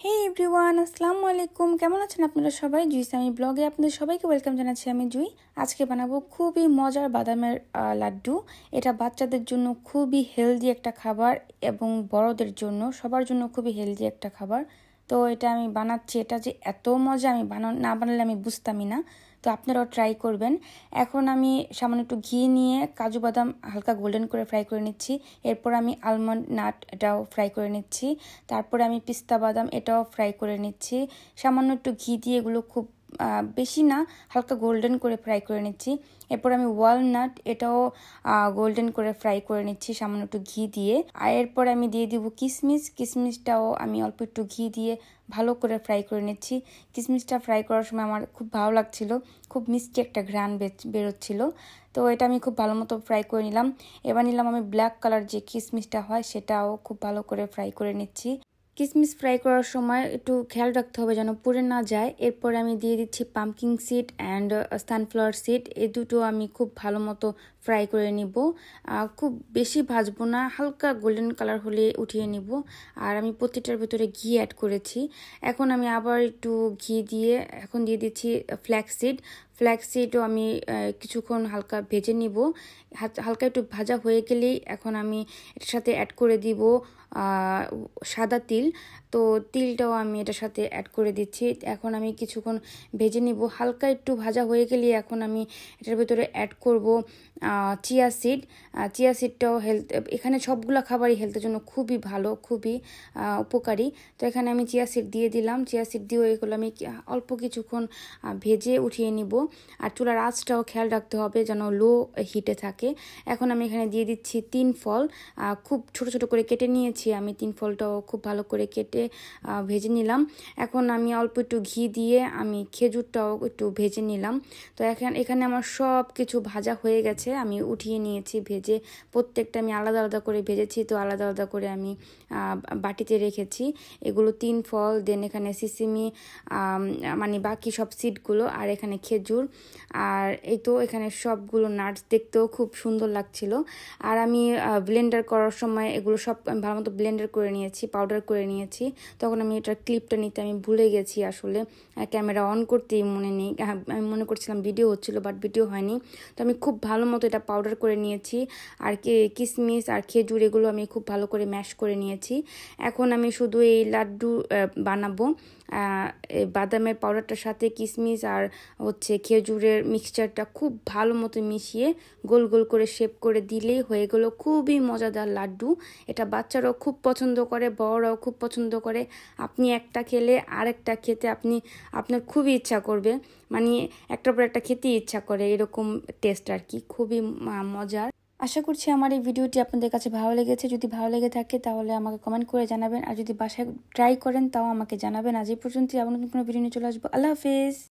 হে everyone, আসসালামু আলাইকুম। কেমন আছেন আপনারা সবাই? জুইস আমি ব্লগে আপনাদের সবাইকে ওয়েলকাম জানাচ্ছি। আমি জুই। আজকে বানাবো খুবই মজার বাদামের লাড্ডু। এটা বাচ্চাদের জন্য খুবই হেলদি একটা খাবার এবং বড়দের জন্য সবার জন্য খুবই হেলদি একটা খাবার। তো এটা আমি বানাচ্ছি, এটা যে এত মজা আমি না বানালে আমি বুঝতামই না। তো আপনারাও ট্রাই করবেন। এখন আমি সামান্য একটু ঘি নিয়ে কাজু বাদাম হালকা গোল্ডেন করে ফ্রাই করে নিচ্ছি। এরপর আমি আলমন্ড নাট এটাও ফ্রাই করে নিচ্ছি। তারপরে আমি পিস্তা বাদাম এটাও ফ্রাই করে নিচ্ছি। সামান্য একটু ঘি দিয়ে এগুলো খুব বেশি না, হালকা গোল্ডেন করে ফ্রাই করে নিচ্ছি। এরপর আমি ওয়ালনাট এটাও গোল্ডেন করে ফ্রাই করে নিচ্ছি সামান্য একটু ঘি দিয়ে। আর এরপর আমি দিয়ে দিব কিশমিশটাও আমি অল্প একটু ঘি দিয়ে ভালো করে ফ্রাই করে নিচ্ছি। কিশমিশটা ফ্রাই করার সময় আমার খুব ভালো লাগছিল, খুব মিষ্টি একটা ঘ্রাণ বেরোচ্ছিল। তো এটা আমি খুব ভালো মতো ফ্রাই করে নিলাম। এবার নিলাম আমি ব্ল্যাক কালার যে কিশমিশটা হয় সেটাও খুব ভালো করে ফ্রাই করে নিচ্ছি। কিশমিশ ফ্রাই করার সময় একটু খেয়াল রাখতে হবে যেন পুড়ে না যায়। এরপরে আমি দিয়ে দিচ্ছি pumpkin seed and sunflower seed. এই দুটো আমি খুব ভালো মতো ফ্রাই করে নিব। খুব বেশি ভাজবো না, হালকা গোল্ডেন কালার হলে উঠিয়ে নিব। আর আমি প্রতিটার ভিতরে ঘি অ্যাড করেছি। এখন আমি আবার একটু ঘি দিয়ে এখন দিয়ে দিচ্ছি ফ্ল্যাক্সিডও আমি কিছুক্ষণ হালকা ভেজে নিব। হালকা একটু ভাজা হয়ে গেলেই এখন আমি এটার সাথে অ্যাড করে দিব সাদা তিল। তো তিলটাও আমি এটার সাথে অ্যাড করে দিচ্ছি। এখন আমি কিছুক্ষণ ভেজে নিব। হালকা একটু ভাজা হয়ে গেলে এখন আমি এটার ভিতরে অ্যাড করব চিয়া সিডটাও এখানে সবগুলো খাবারই হেলথের জন্য খুবই ভালো, খুবই উপকারী। তো এখানে আমি চিয়া সিড দিয়ে দিলাম। চিয়া সিড দিয়েও এগুলো আমি অল্প কিছুক্ষণ ভেজে উঠিয়ে নিব। আর চুলার আঁচটাও খেয়াল রাখতে হবে যেন লো হিটে থাকে। এখন আমি এখানে দিয়ে দিচ্ছি 3 ফল, খুব ছোট ছোট করে কেটে নিয়েছি আমি। 3 ফলটাও খুব ভালো করে কেটে ভেজে নিলাম। এখন আমি অল্প একটু ঘি দিয়ে আমি খেজুরটাও একটু ভেজে নিলাম। তো এখানে আমার সব কিছু ভাজা হয়ে গেছে, আমি উঠিয়ে নিয়েছি ভেজে। প্রত্যেকটা আমি আলাদা আলাদা করে ভেজেছি, তো আলাদা আলাদা করে আমি বাটিতে রেখেছি। এগুলো 3 ফল, দেন এখানে সিসিমি মানে বাকি সব সিডগুলো, আর এখানে খেজুর, আর এই তো এখানে সবগুলো নাটস দেখতেও খুব সুন্দর লাগছিল। আর আমি ব্লেন্ডার করার সময় এগুলো সব আমি ভালো মতো ব্লেন্ডার করে নিয়েছি, পাউডার করে নিয়েছি। তখন আমি এটার ক্লিপটা নিতে আমি ভুলে গেছি, আসলে ক্যামেরা অন করতেই মনে নেই। আমি মনে করছিলাম ভিডিও হচ্ছিল, বাট ভিডিও হয়নি। তো আমি খুব ভালো মতো এটা পাউডার করে নিয়েছি। আর কিশমিশ আর খেজুর এগুলো আমি খুব ভালো করে ম্যাশ করে নিয়েছি। এখন আমি শুধু এই লাড্ডু বানাবো। বাদামের পাউডারটার সাথে কিশমিশ আর খেজুরের মিক্সচারটা খুব ভালো মতো মিশিয়ে গোল গোল করে শেপ করে দিলেই হয়ে গেল খুবই মজাদার লাড্ডু। এটা বাচ্চারাও খুব পছন্দ করে, বড়রাও খুব পছন্দ করে। আপনি একটা খেলে আরেকটা খেতে আপনার খুবই ইচ্ছা করবে, মানে একটার পর একটা খেতে ইচ্ছা করে, এরকম টেস্ট আর কি, খুবই মজার। আশা করছি আমার এই ভিডিওটি আপনাদের কাছে ভালো লেগেছে। যদি ভালো লেগে থাকে তাহলে আমাকে কমেন্ট করে জানাবেন, আর যদি বাসায় ট্রাই করেন তাও আমাকে জানাবেন। আজ এই পর্যন্তই, আবার নতুন কোনো ভিডিও নিয়ে চলে আসবো। আল্লাহ হাফিজ।